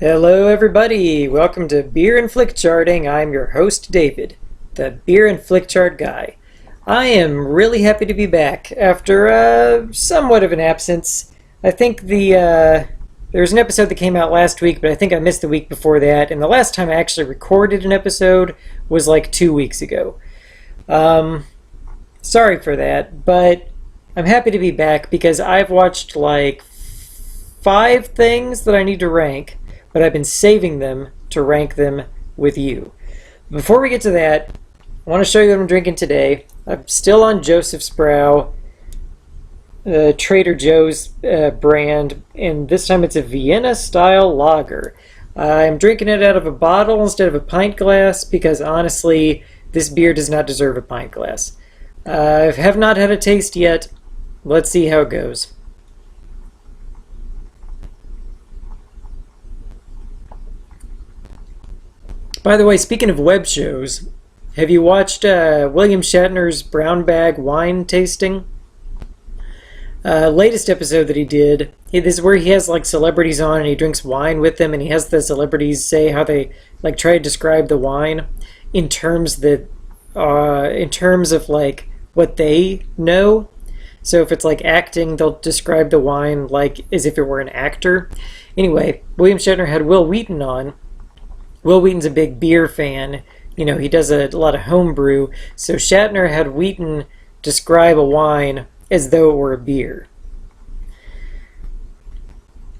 Hello everybody, welcome to Beer and Flickcharting. I'm your host David, the Beer and Flickchart guy. I am really happy to be back after somewhat of an absence. I think there was an episode that came out last week, but I think I missed the week before that, and the last time I actually recorded an episode was like 2 weeks ago. Sorry for that, but I'm happy to be back because I've watched like 5 things that I need to rank, but I've been saving them to rank them with you. Before we get to that, I want to show you what I'm drinking today. I'm still on Joseph's Brow, Trader Joe's brand, and this time it's a Vienna-style lager. I'm drinking it out of a bottle instead of a pint glass because honestly, this beer does not deserve a pint glass. I have not had a taste yet. Let's see how it goes. By the way, speaking of web shows, have you watched William Shatner's Brown Bag wine tasting? Latest episode that he did, this is where he has like celebrities on and he drinks wine with them, and he has the celebrities say how they like try to describe the wine in terms of like what they know. So if it's like acting, they'll describe the wine like as if it were an actor. Anyway, William Shatner had Will Wheaton on. Will Wheaton's a big beer fan. You know, he does a lot of homebrew. So Shatner had Wheaton describe a wine as though it were a beer.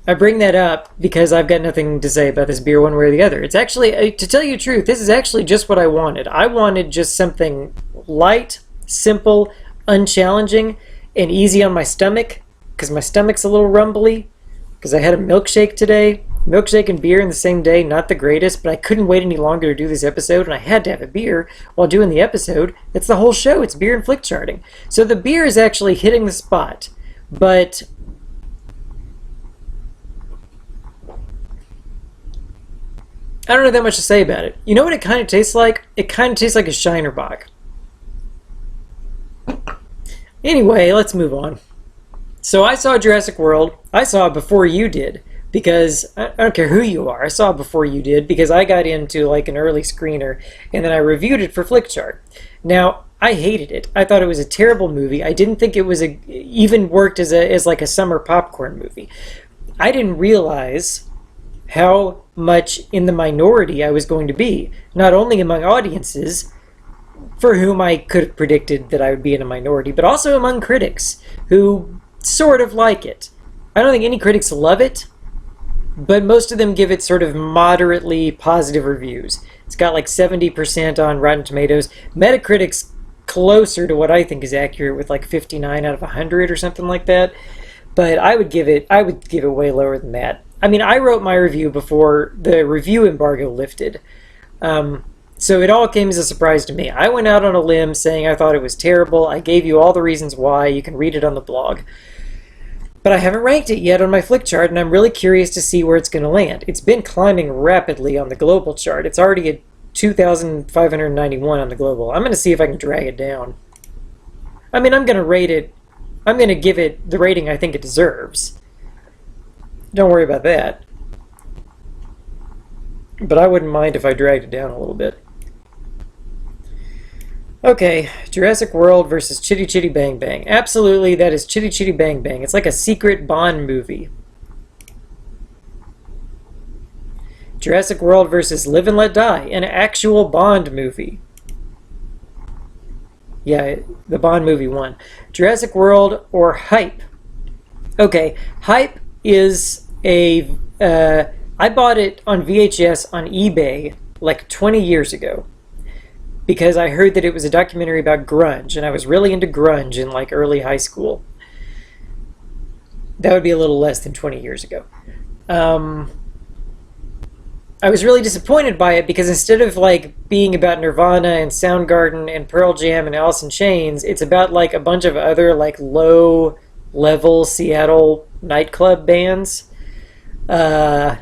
I bring that up because I've got nothing to say about this beer one way or the other. It's actually, to tell you the truth, this is actually just what I wanted. I wanted just something light, simple, unchallenging, and easy on my stomach, because my stomach's a little rumbly, because I had a milkshake today. Milkshake and beer in the same day, not the greatest, but I couldn't wait any longer to do this episode, and I had to have a beer while doing the episode. It's the whole show. It's beer and Flickcharting. So the beer is actually hitting the spot, but I don't know that much to say about it. You know what it kind of tastes like? It kind of tastes like a Shiner Bock. Anyway, let's move on. So I saw Jurassic World. I saw it before you did. Because I don't care who you are, I saw it before you did because I got into like an early screener and then I reviewed it for Flickchart. Now, I hated it. I thought it was a terrible movie. I didn't think it was even worked as like a summer popcorn movie. I didn't realize how much in the minority I was going to be, not only among audiences for whom I could have predicted that I would be in a minority, but also among critics who sort of like it. I don't think any critics love it, but most of them give it sort of moderately positive reviews. It's got like 70% on Rotten Tomatoes. Metacritic's closer to what I think is accurate with like 59 out of 100 or something like that. But I would give it way lower than that. I mean, I wrote my review before the review embargo lifted. So it all came as a surprise to me. I went out on a limb saying I thought it was terrible. I gave you all the reasons why. You can read it on the blog. But I haven't ranked it yet on my Flickchart, and I'm really curious to see where it's going to land. It's been climbing rapidly on the global chart. It's already at 2,591 on the global. I'm going to see if I can drag it down. I mean, I'm going to rate it. I'm going to give it the rating I think it deserves. Don't worry about that. But I wouldn't mind if I dragged it down a little bit. Okay, Jurassic World versus Chitty Chitty Bang Bang. Absolutely, that is Chitty Chitty Bang Bang. It's like a secret Bond movie. Jurassic World versus Live and Let Die, an actual Bond movie. Yeah, the Bond movie won. Jurassic World or Hype. Okay, Hype is a... I bought it on VHS on eBay like 20 years ago. Because I heard that it was a documentary about grunge, and I was really into grunge in like early high school. That would be a little less than 20 years ago. I was really disappointed by it because instead of like being about Nirvana and Soundgarden and Pearl Jam and Alice in Chains, it's about like a bunch of other like low-level Seattle nightclub bands who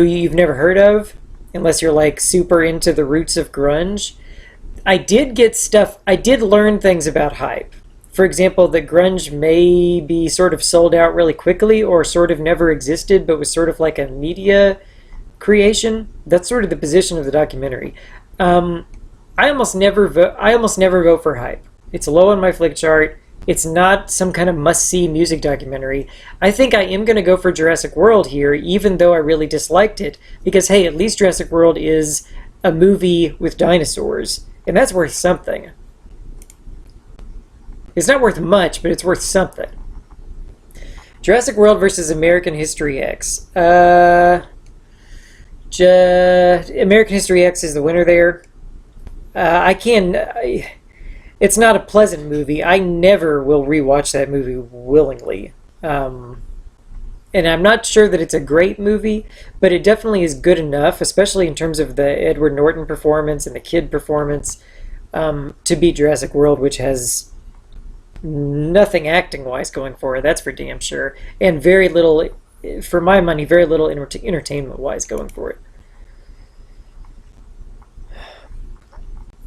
you've never heard of. Unless you're like super into the roots of grunge. I did learn things about Hype for example, that grunge may be sort of sold out really quickly or sort of never existed but was sort of like a media creation. That's sort of the position of the documentary. I almost never vote. I almost never vote for hype. It's low on my flick chart. It's not some kind of must-see music documentary. I think I am going to go for Jurassic World here, even though I really disliked it, because hey, at least Jurassic World is a movie with dinosaurs, and that's worth something. It's not worth much, but it's worth something. Jurassic World versus American History X. American History X is the winner there. It's not a pleasant movie. I never will rewatch that movie willingly. And I'm not sure that it's a great movie, but it definitely is good enough, especially in terms of the Edward Norton performance and the kid performance, to beat Jurassic World, which has nothing acting-wise going for it, that's for damn sure. And very little, for my money, very little entertainment-wise going for it.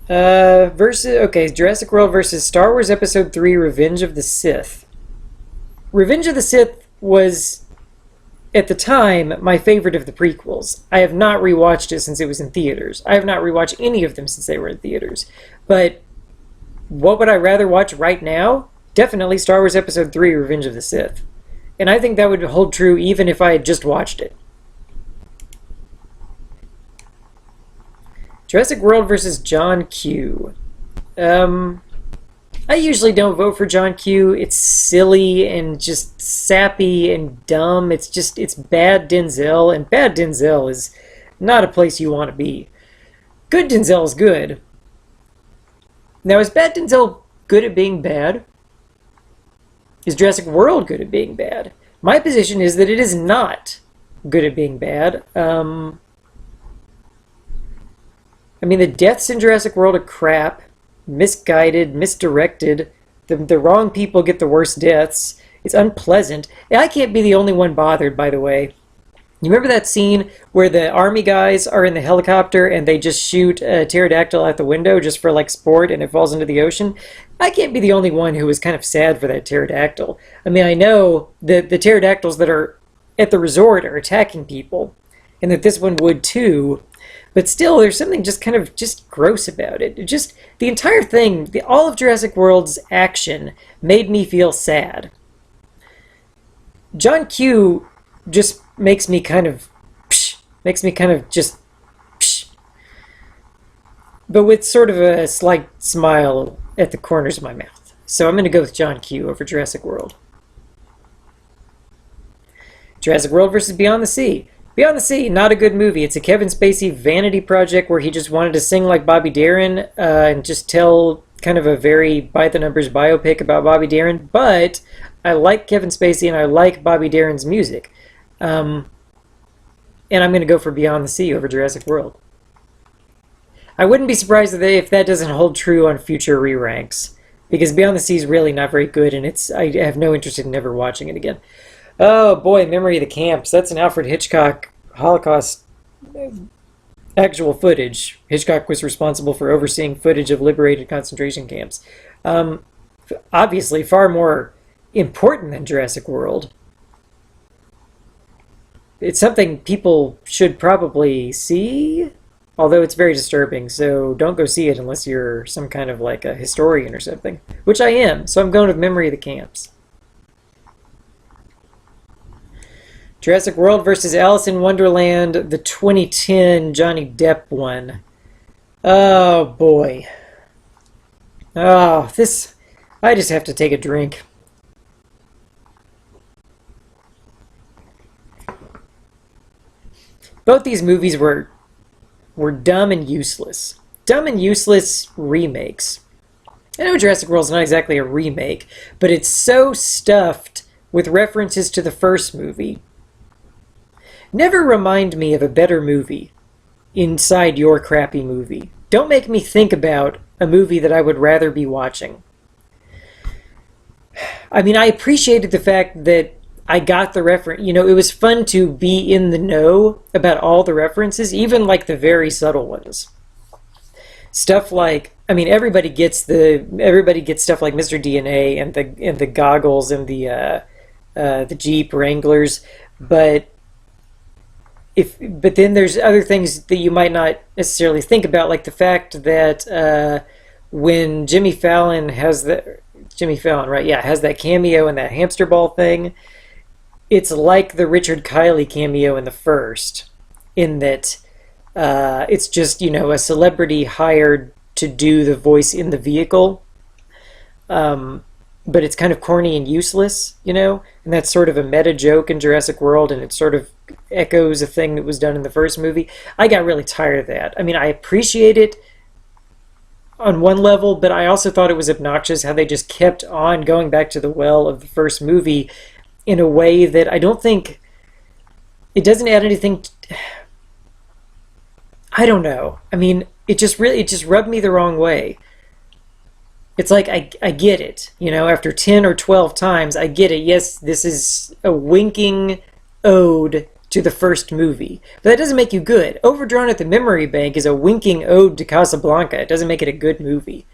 Jurassic World versus Star Wars Episode 3 Revenge of the Sith. Revenge of the Sith was, at the time, my favorite of the prequels. I have not rewatched it since it was in theaters. I have not rewatched any of them since they were in theaters. But what would I rather watch right now? Definitely Star Wars Episode 3 Revenge of the Sith. And I think that would hold true even if I had just watched it. Jurassic World versus John Q. I usually don't vote for John Q. It's silly and just sappy and dumb. It's bad Denzel, and bad Denzel is not a place you want to be. Good Denzel is good. Now, is bad Denzel good at being bad? Is Jurassic World good at being bad? My position is that it is not good at being bad. I mean, the deaths in Jurassic World are crap, misguided, misdirected. The wrong people get the worst deaths. It's unpleasant. And I can't be the only one bothered, by the way. You remember that scene where the army guys are in the helicopter and they just shoot a pterodactyl out the window just for like sport and it falls into the ocean? I can't be the only one who was kind of sad for that pterodactyl. I mean, I know that the pterodactyls that are at the resort are attacking people and that this one would too. But still, there's something just kind of just gross about it. The entire thing, all of Jurassic World's action made me feel sad. John Q just makes me kind of just but with sort of a slight smile at the corners of my mouth. So I'm going to go with John Q over Jurassic World. Jurassic World versus Beyond the Sea. Beyond the Sea, not a good movie. It's a Kevin Spacey vanity project where he just wanted to sing like Bobby Darin and just tell kind of a very by-the-numbers biopic about Bobby Darin. But I like Kevin Spacey and I like Bobby Darin's music. And I'm going to go for Beyond the Sea over Jurassic World. I wouldn't be surprised if that doesn't hold true on future re-ranks, because Beyond the Sea is really not very good, and I have no interest in never watching it again. Oh boy, Memory of the Camps. That's an Alfred Hitchcock Holocaust actual footage. Hitchcock was responsible for overseeing footage of liberated concentration camps. Obviously far more important than Jurassic World. It's something people should probably see, although it's very disturbing, so don't go see it unless you're some kind of like a historian or something, which I am, so I'm going with Memory of the Camps. Jurassic World versus Alice in Wonderland, the 2010 Johnny Depp one. Oh boy. Oh, I just have to take a drink. Both these movies were dumb and useless. Dumb and useless remakes. I know Jurassic World's not exactly a remake, but it's so stuffed with references to the first movie. Never remind me of a better movie inside your crappy movie. Don't make me think about a movie that I would rather be watching. I mean, I appreciated the fact that I got the reference. You know, it was fun to be in the know about all the references, even like the very subtle ones. stuff like, I mean, everybody gets stuff like Mr. DNA and the goggles and the Jeep Wranglers, but but then there's other things that you might not necessarily think about, like the fact that when Jimmy Fallon, right? Yeah, has that cameo in that hamster ball thing. It's like the Richard Kiley cameo in the first, in that it's just, a celebrity hired to do the voice in the vehicle. But it's kind of corny and useless, and that's sort of a meta joke in Jurassic World, and it sort of echoes a thing that was done in the first movie. I got really tired of that. I mean, I appreciate it on one level, but I also thought it was obnoxious how they just kept on going back to the well of the first movie in a way that I don't think, it doesn't add anything. I don't know. I mean, it just rubbed me the wrong way. It's like, I get it, after 10 or 12 times, I get it. Yes, this is a winking ode to the first movie. But that doesn't make you good. Overdrawn at the Memory Bank is a winking ode to Casablanca. It doesn't make it a good movie.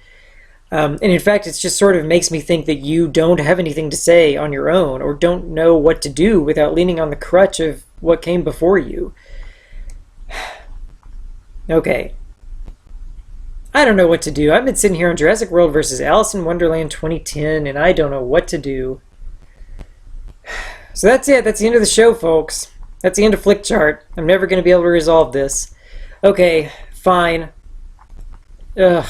And in fact, it just sort of makes me think that you don't have anything to say on your own, or don't know what to do without leaning on the crutch of what came before you. Okay. I don't know what to do. I've been sitting here on Jurassic World versus Alice in Wonderland 2010, and I don't know what to do. So that's it. That's the end of the show, folks. That's the end of Flickchart. I'm never going to be able to resolve this. Okay, fine. Ugh.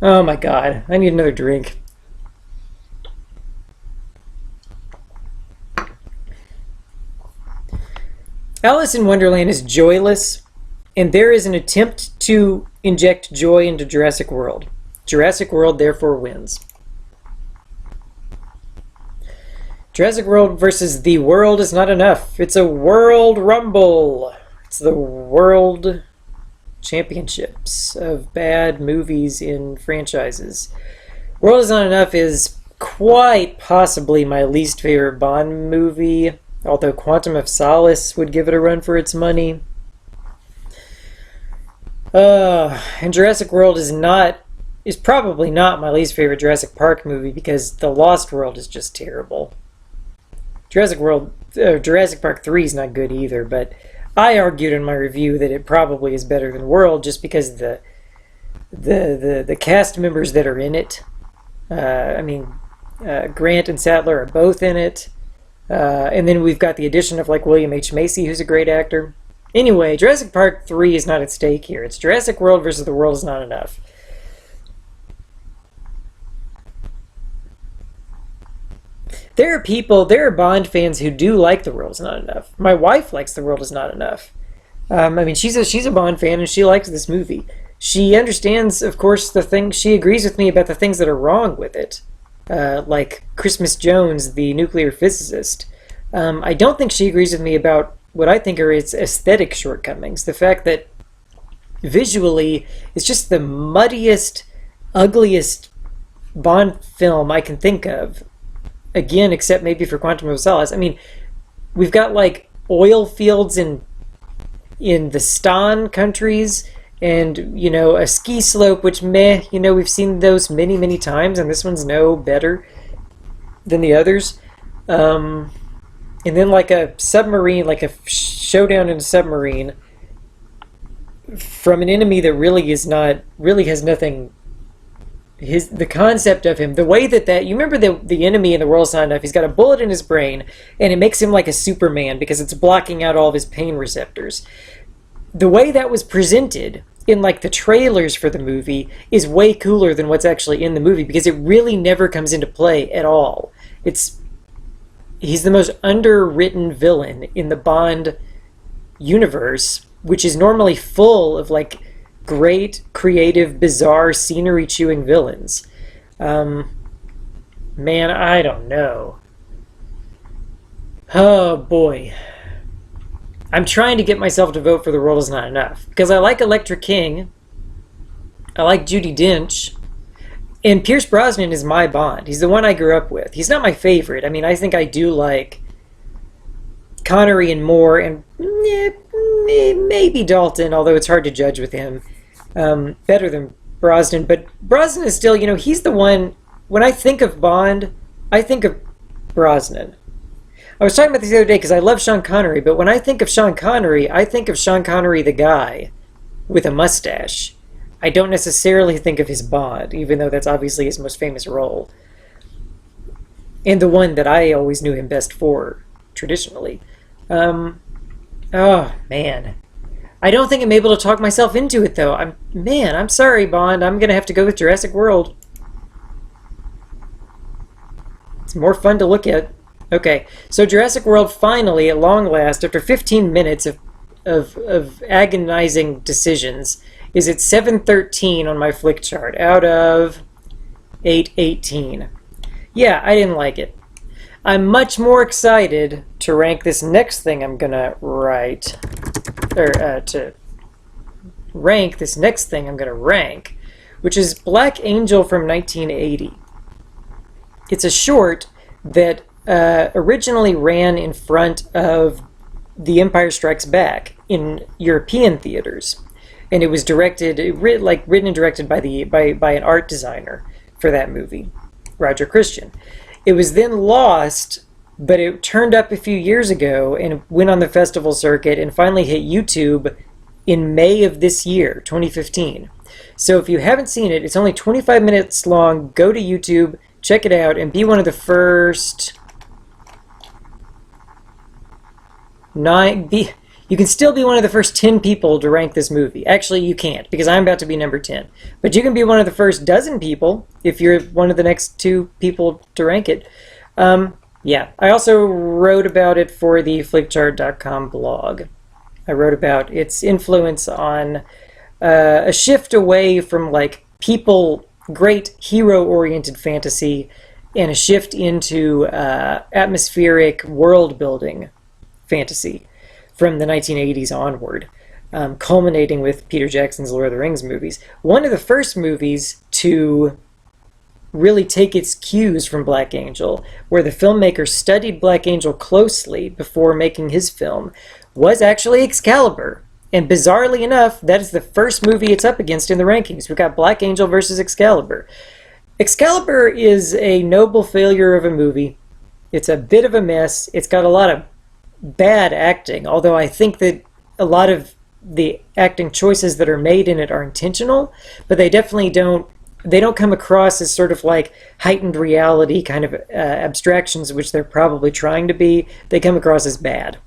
Oh my god. I need another drink. Alice in Wonderland is joyless, and there is an attempt to inject joy into Jurassic World. Jurassic World therefore wins. Jurassic World versus The World Is Not Enough. It's a World Rumble. It's the World Championships of bad movies in franchises. World Is Not Enough is quite possibly my least favorite Bond movie, although Quantum of Solace would give it a run for its money. And Jurassic World is probably not my least favorite Jurassic Park movie, because The Lost World is just terrible. Jurassic Park 3 is not good either, but I argued in my review that it probably is better than World just because of the cast members that are in it. Grant and Sattler are both in it. And then we've got the addition of William H. Macy, who's a great actor. Anyway, Jurassic Park 3 is not at stake here. It's Jurassic World versus The World Is Not Enough. There are Bond fans who do like The World Is Not Enough. My wife likes The World Is Not Enough. She's a Bond fan, and she likes this movie. She understands, of course, she agrees with me about the things that are wrong with it. Like Christmas Jones, the nuclear physicist. I don't think she agrees with me about what I think are its aesthetic shortcomings. The fact that visually it's just the muddiest, ugliest Bond film I can think of. Again, except maybe for Quantum of Solace. I mean, we've got oil fields in the Stan countries, and a ski slope, which we've seen those many, many times, and this one's no better than the others. And then a submarine, a showdown in a submarine from an enemy that really has nothing. The concept of him, the way that you remember the enemy in The World Is Not Enough, he's got a bullet in his brain, and it makes him like a Superman because it's blocking out all of his pain receptors. The way that was presented in the trailers for the movie is way cooler than what's actually in the movie, because it really never comes into play at all. He's the most underwritten villain in the Bond universe, which is normally full of great, creative, bizarre, scenery-chewing villains. Man, I don't know. Oh, boy. I'm trying to get myself to vote for The World Is Not Enough, because I like Electra King, I like Judi Dench, and Pierce Brosnan is my Bond. He's the one I grew up with. He's not my favorite. I mean, I think I do like Connery and Moore, and maybe Dalton, although it's hard to judge with him. Better than Brosnan, but Brosnan is still, he's the one. When I think of Bond, I think of Brosnan. I was talking about this the other day because I love Sean Connery, but when I think of Sean Connery, I think of Sean Connery the guy with a mustache. I don't necessarily think of his Bond, even though that's obviously his most famous role. And the one that I always knew him best for, traditionally. Oh, man. I don't think I'm able to talk myself into it, though. I'm sorry, Bond. I'm going to have to go with Jurassic World. It's more fun to look at. Okay, so Jurassic World finally, at long last, after 15 minutes of agonizing decisions, is at 713 on my flick chart out of 818. Yeah, I didn't like it. I'm much more excited to rank this next thing I'm gonna write, or to rank this next thing I'm gonna rank, which is Black Angel from 1980. It's a short that originally ran in front of The Empire Strikes Back in European theaters, and it was written and directed by an art designer for that movie, Roger Christian. It was then lost, but it turned up a few years ago and went on the festival circuit and finally hit YouTube in May of this year, 2015. So if you haven't seen it, it's only 25 minutes long. Go to YouTube, check it out, and be one of the first you can still be one of the first 10 people to rank this movie. Actually, you can't, because I'm about to be number 10. But you can be one of the first dozen people if you're one of the next 2 people to rank it. Yeah, I also wrote about it for the Flickchart.com blog. I wrote about its influence on a shift away from great hero-oriented fantasy and a shift into atmospheric world-building fantasy from the 1980s onward, culminating with Peter Jackson's Lord of the Rings movies. One of the first movies to really take its cues from Black Angel, where the filmmaker studied Black Angel closely before making his film, was actually Excalibur. And bizarrely enough, that is the first movie it's up against in the rankings. We've got Black Angel versus Excalibur. Excalibur is a noble failure of a movie. It's a bit of a mess. It's got a lot of bad acting, although I think that a lot of the acting choices that are made in it are intentional, but they definitely don't come across as sort of like heightened reality kind of abstractions, which they're probably trying to be. They come across as bad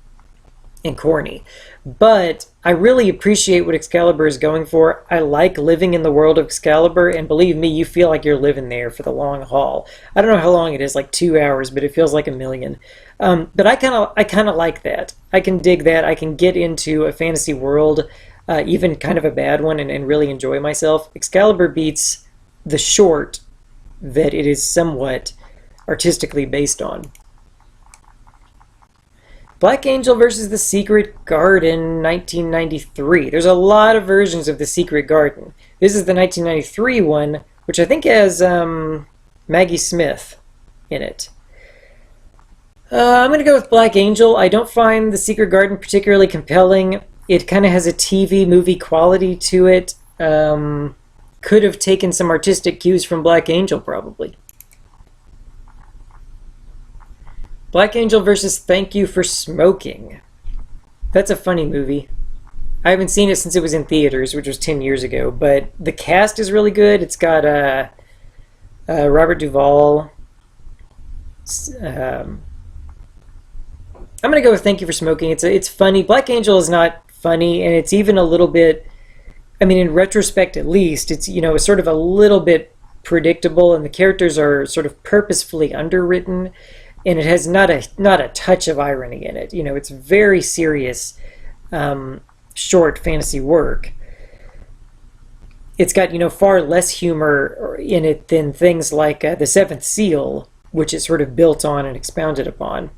and corny. But I really appreciate what Excalibur is going for. I like living in the world of Excalibur, and believe me, you feel like you're living there for the long haul. I don't know how long it is, like 2 hours, but it feels like a million. But I kind of like that. I can dig that. I can get into a fantasy world, even kind of a bad one, and really enjoy myself. Excalibur beats the short that it is somewhat artistically based on. Black Angel versus The Secret Garden, 1993. There's a lot of versions of The Secret Garden. This is the 1993 one, which I think has Maggie Smith in it. I'm going to go with Black Angel. I don't find The Secret Garden particularly compelling. It kind of has a TV movie quality to it. Could have taken some artistic cues from Black Angel, probably. Black Angel versus Thank You for Smoking. That's a funny movie. I haven't seen it since it was in theaters, which was 10 years ago, but the cast is really good. It's got Robert Duvall. I'm going to go with Thank You for Smoking. It's funny. Black Angel is not funny, and it's even a little bit, I mean, in retrospect at least, it's, it's sort of a little bit predictable, and the characters are sort of purposefully underwritten. And it has not a touch of irony in it. It's very serious, short fantasy work. It's got, far less humor in it than things like The Seventh Seal, which is sort of built on and expounded upon.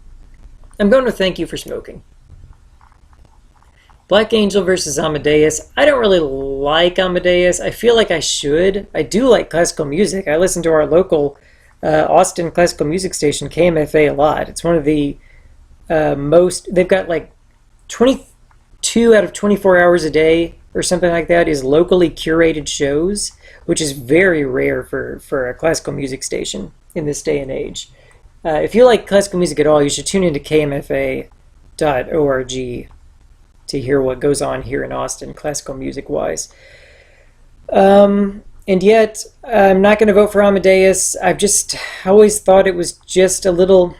I'm going to Thank You for Smoking. Black Angel versus Amadeus. I don't really like Amadeus. I feel like I should. I do like classical music. I listen to our local Austin classical music station, KMFA, a lot. It's one of the most, they've got like 2 out of 24 hours a day or something like that is locally curated shows, which is very rare for a classical music station in this day and age. If you like classical music at all, you should tune into kmfa.org to hear what goes on here in Austin, classical music-wise. And yet, I'm not going to vote for Amadeus. I've just always thought it was just a little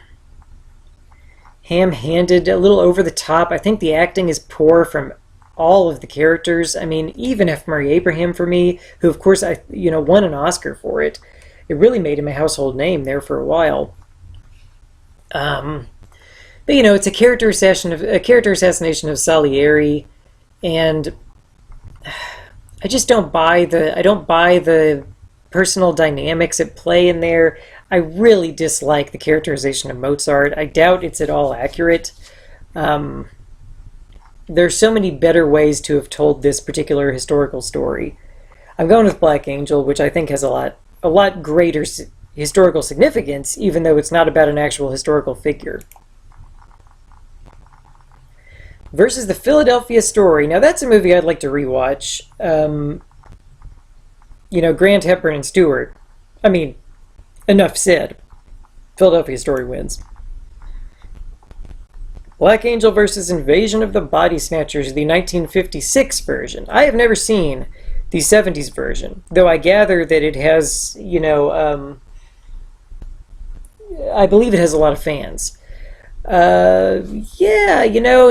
ham-handed, a little over the top. I think the acting is poor from all of the characters. I mean, even F. Murray Abraham for me, who of course won an Oscar for it. It really made him a household name there for a while. But it's a character assassination of Salieri, and I just don't buy the personal dynamics at play in there. I really dislike the characterization of Mozart. I doubt it's at all accurate. There's so many better ways to have told this particular historical story. I'm going with Black Angel, which I think has a lot greater historical significance, even though it's not about an actual historical figure. Versus The Philadelphia Story. Now that's a movie I'd like to rewatch. Grant, Hepburn, and Stewart. I mean, enough said. Philadelphia Story wins. Black Angel versus Invasion of the Body Snatchers, the 1956 version. I have never seen the 70s version, though I gather that it has, I believe it has a lot of fans.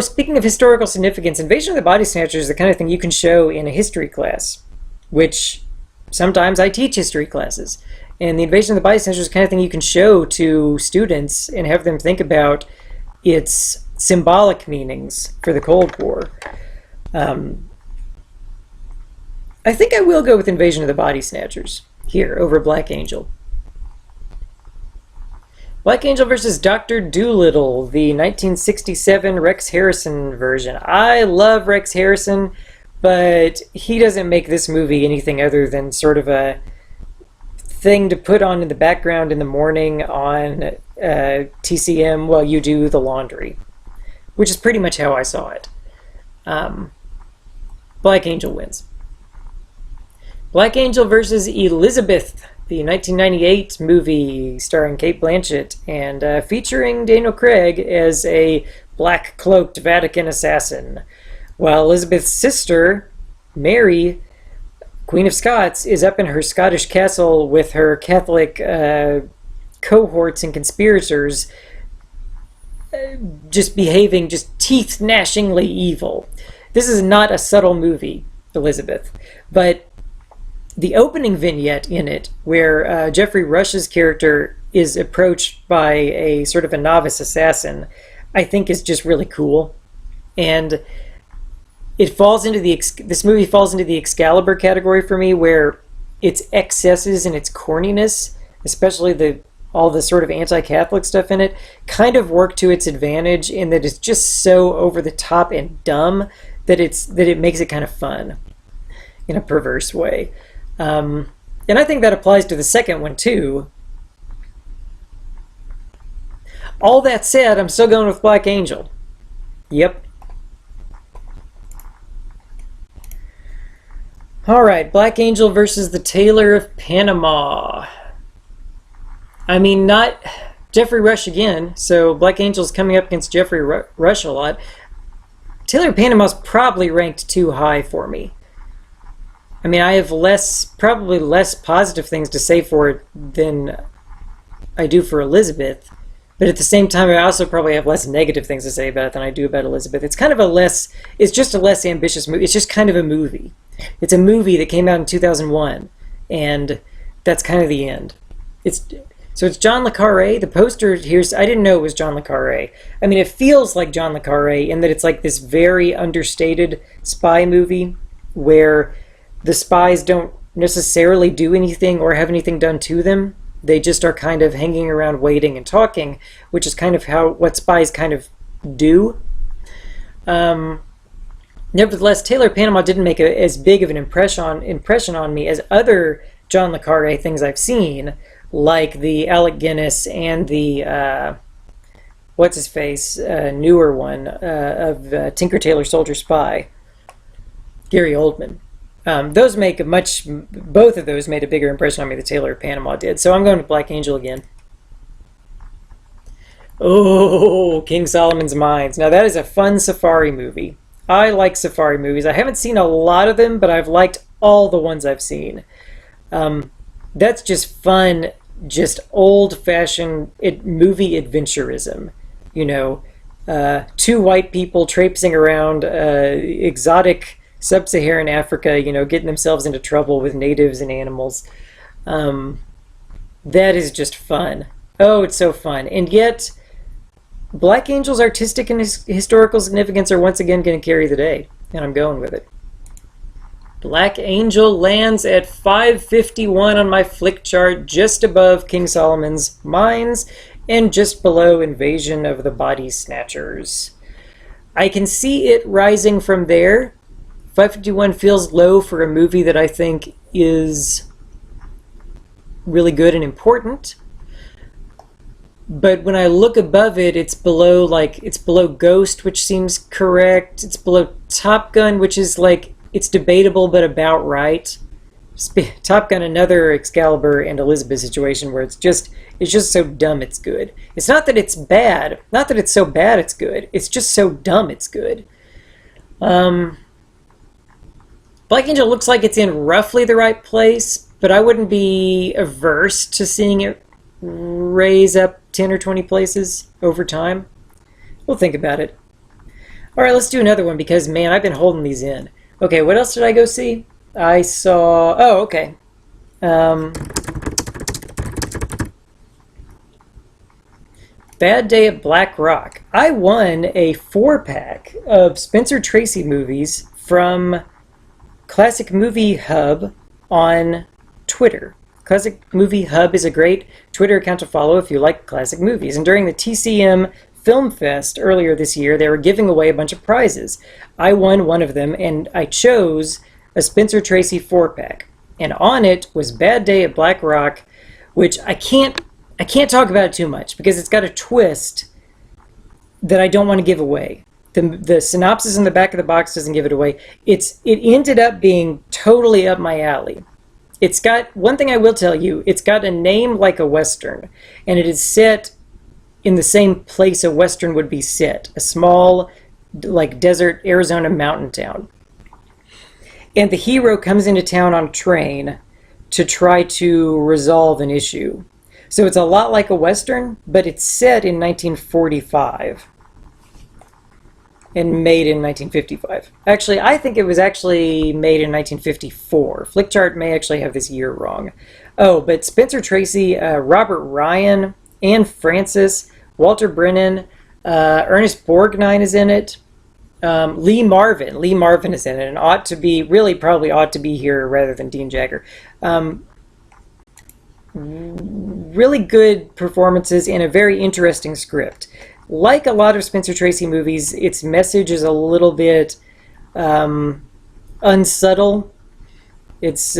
Speaking of historical significance, Invasion of the Body Snatchers is the kind of thing you can show in a history class, which sometimes I teach history classes. And the Invasion of the Body Snatchers is the kind of thing you can show to students and have them think about its symbolic meanings for the Cold War. I think I will go with Invasion of the Body Snatchers here over Black Angel. Black Angel versus Dr. Dolittle, the 1967 Rex Harrison version. I love Rex Harrison, but he doesn't make this movie anything other than sort of a thing to put on in the background in the morning on TCM while you do the laundry, which is pretty much how I saw it. Black Angel wins. Black Angel versus Elizabeth, the 1998 movie starring Cate Blanchett and featuring Daniel Craig as a black-cloaked Vatican assassin, while Elizabeth's sister, Mary, Queen of Scots, is up in her Scottish castle with her Catholic cohorts and conspirators, just behaving just teeth-gnashingly evil. This is not a subtle movie, Elizabeth, but the opening vignette in it, where Geoffrey Rush's character is approached by a sort of a novice assassin, I think is just really cool. And it falls into this movie falls into the Excalibur category for me, where its excesses and its corniness, especially all the sort of anti-Catholic stuff in it, kind of work to its advantage in that it's just so over the top and dumb that it makes it kind of fun in a perverse way. And I think that applies to the second one too. All that said, I'm still going with Black Angel. Yep. Alright, Black Angel versus the Tailor of Panama. I mean, not Geoffrey Rush again, so Black Angel's coming up against Geoffrey Rush a lot. Tailor of Panama's probably ranked too high for me. I mean, I have probably less positive things to say for it than I do for Elizabeth, but at the same time, I also probably have less negative things to say about it than I do about Elizabeth. It's just a less ambitious movie. It's just kind of a movie. It's a movie that came out in 2001, and that's kind of the end. So it's John le Carré. The poster here's, I didn't know it was John le Carré. I mean, it feels like John le Carré in that it's like this very understated spy movie where the spies don't necessarily do anything or have anything done to them. They just are kind of hanging around waiting and talking, which is kind of what spies kind of do. Nevertheless, Tailor of Panama didn't make as big of an impression on me as other John le Carré things I've seen, like the Alec Guinness and the what's his face, newer one of Tinker Tailor Soldier Spy, Gary Oldman. Those make a much, both of those made a bigger impression on me than Taylor of Panama did. So I'm going to Black Angel again. Oh, King Solomon's Mines. Now that is a fun safari movie. I like safari movies. I haven't seen a lot of them, but I've liked all the ones I've seen. That's just fun, just old-fashioned movie adventurism. You know, two white people traipsing around exotic sub-Saharan Africa, you know, getting themselves into trouble with natives and animals. That is just fun. Oh, it's so fun. And yet, Black Angel's artistic and historical significance are once again going to carry the day. And I'm going with it. Black Angel lands at 551 on my flick chart, just above King Solomon's Mines, and just below Invasion of the Body Snatchers. I can see it rising from there. 551 feels low for a movie that I think is really good and important. But when I look above it, it's below Ghost, which seems correct. It's below Top Gun, which is it's debatable but about right. Top Gun, another Excalibur and Elizabeth situation where it's just so dumb it's good. It's not that it's bad, not that it's so bad it's good. It's just so dumb it's good. Black Angel looks like it's in roughly the right place, but I wouldn't be averse to seeing it raise up 10 or 20 places over time. We'll think about it. All right, let's do another one because, man, I've been holding these in. Okay, what else did I go see? I saw... Oh, okay. Bad Day at Black Rock. I won a 4-pack of Spencer Tracy movies from Classic Movie Hub on Twitter. Classic Movie Hub is a great Twitter account to follow if you like classic movies. And during the TCM Film Fest earlier this year, they were giving away a bunch of prizes. I won one of them, and I chose a Spencer Tracy 4-pack. And on it was Bad Day at Black Rock, which I can't talk about it too much because it's got a twist that I don't want to give away. The synopsis in the back of the box doesn't give it away. It ended up being totally up my alley. It's got, one thing I will tell you, it's got a name like a Western, and it is set in the same place a Western would be set, a small, desert Arizona mountain town. And the hero comes into town on a train to try to resolve an issue. So it's a lot like a Western, but it's set in 1945 and made in 1955. Actually, I think it was actually made in 1954. Flickchart may actually have this year wrong. Oh, but Spencer Tracy, Robert Ryan, Anne Francis, Walter Brennan, Ernest Borgnine is in it. Lee Marvin is in it, and probably ought to be here rather than Dean Jagger. Really good performances and a very interesting script. Like a lot of Spencer Tracy movies, its message is a little bit unsubtle. It's,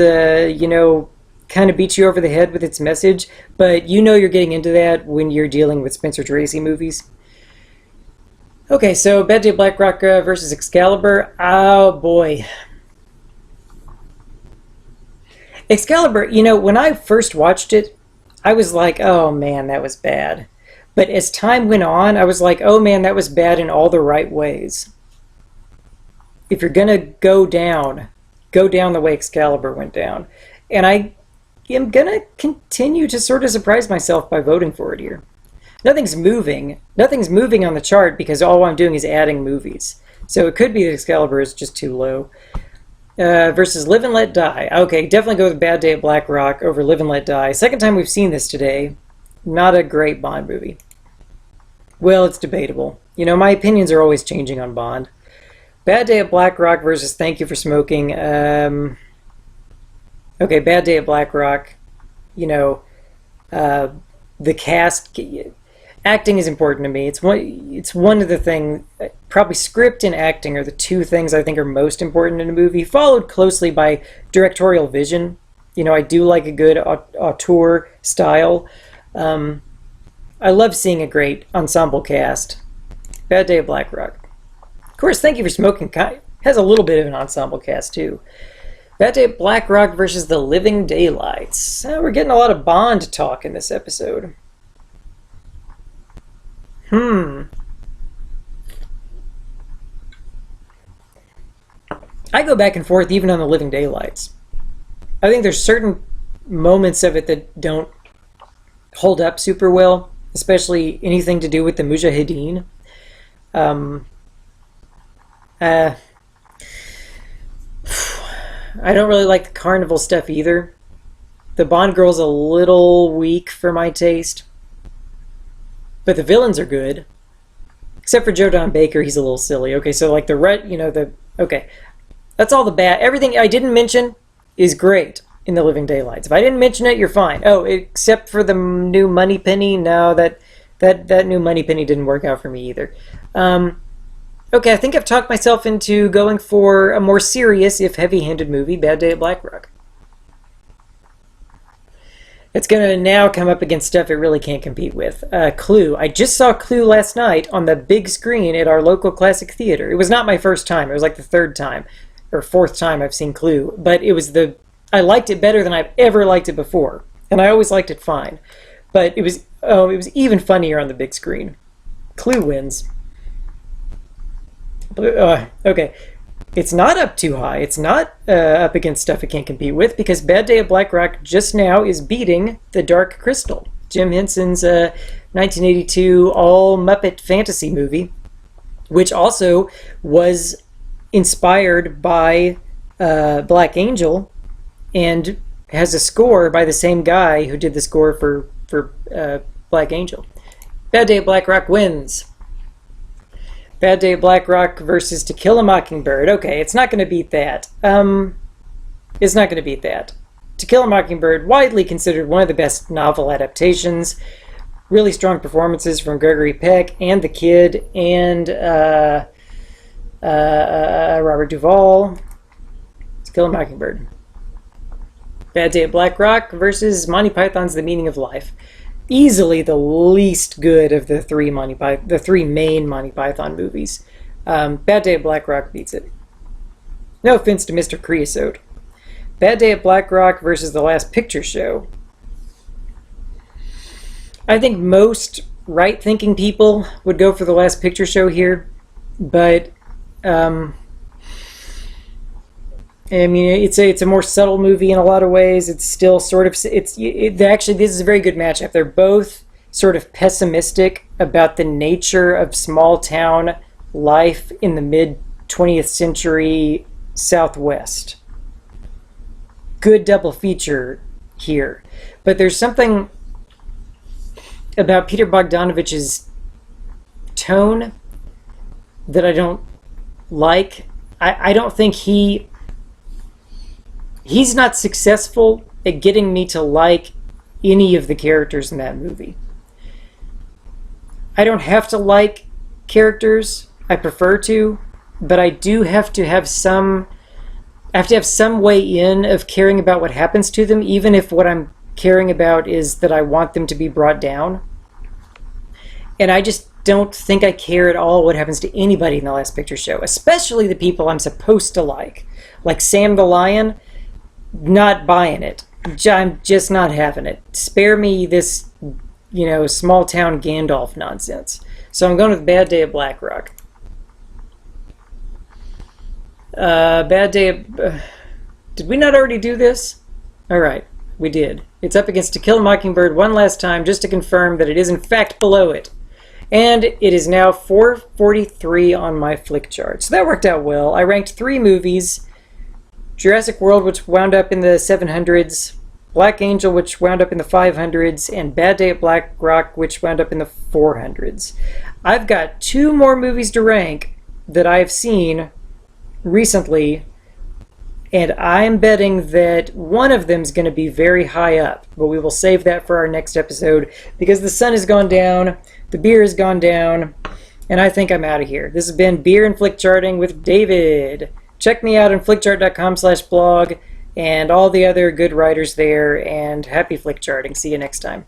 kind of beats you over the head with its message, but you're getting into that when you're dealing with Spencer Tracy movies. Okay, so Bad Day Black Rock versus Excalibur. Oh, boy. Excalibur, when I first watched it, I was like, oh, man, that was bad. But as time went on, I was like, oh, man, that was bad in all the right ways. If you're going to go down the way Excalibur went down. And I am going to continue to sort of surprise myself by voting for it here. Nothing's moving on the chart because all I'm doing is adding movies. So it could be that Excalibur is just too low. Versus Live and Let Die. Okay, definitely go with Bad Day at Black Rock over Live and Let Die. Second time we've seen this today. Not a great Bond movie. Well, it's debatable. My opinions are always changing on Bond. Bad Day at Black Rock versus Thank You for Smoking. Okay, Bad Day at Black Rock. The cast... Acting is important to me. It's one of the things, probably script and acting are the two things I think are most important in a movie, followed closely by directorial vision. I do like a good auteur style. I I love seeing a great ensemble cast. Bad Day at Black Rock. Of course, Thank You for Smoking has a little bit of an ensemble cast too. Bad Day at Black Rock versus The Living Daylights. We're getting a lot of Bond talk in this episode. I go back and forth even on The Living Daylights. I think there's certain moments of it that don't hold up super well, especially anything to do with the Mujahideen. I don't really like the carnival stuff either. The Bond girl's a little weak for my taste. But the villains are good. Except for Joe Don Baker, he's a little silly. Okay, so like okay. That's all the bad. Everything I didn't mention is great in The Living Daylights. If I didn't mention it, you're fine. Oh, except for the new Moneypenny. No, that new Moneypenny didn't work out for me either. Okay, I think I've talked myself into going for a more serious, if heavy-handed movie, Bad Day at Black Rock. It's going to now come up against stuff it really can't compete with. Clue. I just saw Clue last night on the big screen at our local classic theater. It was not my first time. It was like the third time or fourth time I've seen Clue. But I liked it better than I've ever liked it before. And I always liked it fine. But it was even funnier on the big screen. Clue wins. Okay. It's not up too high. It's not up against stuff it can't compete with, because Bad Day at Black Rock just now is beating The Dark Crystal, Jim Henson's 1982 all-Muppet fantasy movie, which also was inspired by Black Angel and has a score by the same guy who did the score for Black Angel. Bad Day at Black Rock wins. Bad Day at Black Rock versus To Kill a Mockingbird. Okay, it's not going to beat that. It's not going to beat that. To Kill a Mockingbird, widely considered one of the best novel adaptations. Really strong performances from Gregory Peck and the Kid and Robert Duvall. To Kill a Mockingbird. Bad Day at Black Rock versus Monty Python's The Meaning of Life. Easily the least good of the three main Monty Python movies. Bad Day at Black Rock beats it. No offense to Mr. Creosote. Bad Day at Black Rock versus The Last Picture Show. I think most right-thinking people would go for The Last Picture Show here, but I mean, it's a more subtle movie in a lot of ways. It's still sort of actually, this is a very good matchup. They're both sort of pessimistic about the nature of small town life in the mid 20th century Southwest. Good double feature here, but there's something about Peter Bogdanovich's tone that I don't like. I don't think he's not successful at getting me to like any of the characters in that movie. I don't have to like characters. I prefer to, but I do have to have some way in of caring about what happens to them, even if what I'm caring about is that I want them to be brought down. And I just don't think I care at all what happens to anybody in The Last Picture Show, especially the people I'm supposed to like Sam the Lion. Not buying it. I'm just not having it. Spare me this, small town Gandalf nonsense. So I'm going with Bad Day at Black Rock. Did we not already do this? Alright, we did. It's up against To Kill a Mockingbird one last time, just to confirm that it is in fact below it. And it is now 443 on my flick chart. So that worked out well. I ranked 3 movies. Jurassic World, which wound up in the 700s, Black Angel, which wound up in the 500s, and Bad Day at Black Rock, which wound up in the 400s. I've got 2 more movies to rank that I've seen recently, and I'm betting that one of them is going to be very high up, but we will save that for our next episode, because the sun has gone down, the beer has gone down, and I think I'm out of here. This has been Beer and Flick Charting with David. Check me out on flickchart.com/blog and all the other good writers there, and happy flick charting. See you next time.